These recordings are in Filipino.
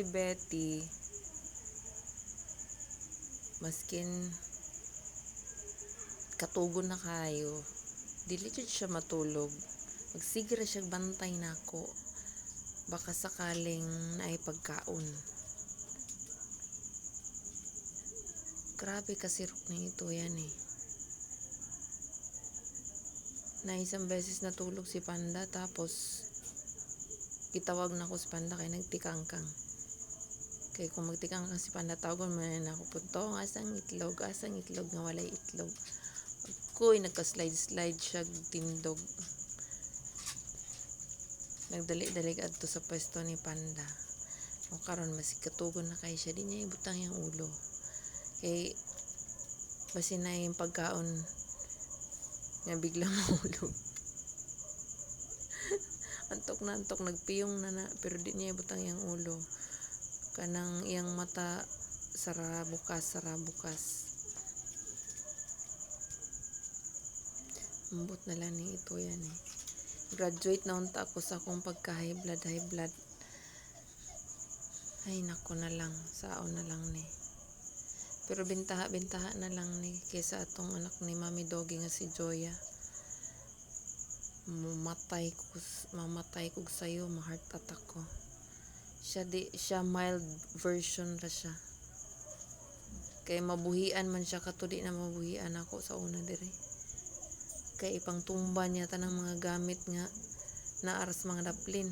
si Betty, maskin katugon na kayo, dili jud siya matulog. Magsige ra siya bantay nako. Baka sakaling naay pagkaon. Grabe kasi ruk ni ito yan eh. Na isang beses natulog si Panda, tapos gitawag na ko si Panda kay nagtikangkang. Kay kung magtikangkang si Panda, tawagon mo na ako, puntong asang itlog nga walay itlog. Kuy nagka-slide siya tindog. Nagdali-dali adto sa pwesto ni Panda. O karon masikatugon na kay siya, di niya ibutang yung ulo. Kay basin na yung pagkaon nga biglang mahulog. Antok na antok, nagpiyong na pero di niya ibutang yung ulo. Kanang iyang mata sara bukas. Ambot na lang ni ito yan eh. Graduate na unta ako sa akong pagka high blood. Ay nako na lang, saon na lang ni. Pero bintaha na lang ni kaysa atong anak ni Mami Doggy nga si Joya. Mamatay ko sayo, ma-heart attack ko. Siya mild version ra siya. Kay mabuhian man siya, katudi na mabuhian ako sa una dire. Kay ipang tumba niya tanang mga gamit nga naaras mga daplin.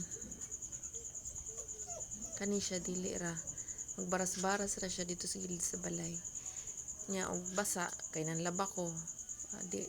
Kani siya dili ra. Magbaras-baras ra siya dito sa gilid sa balay. Nya og basa kay nanlaba ko. Di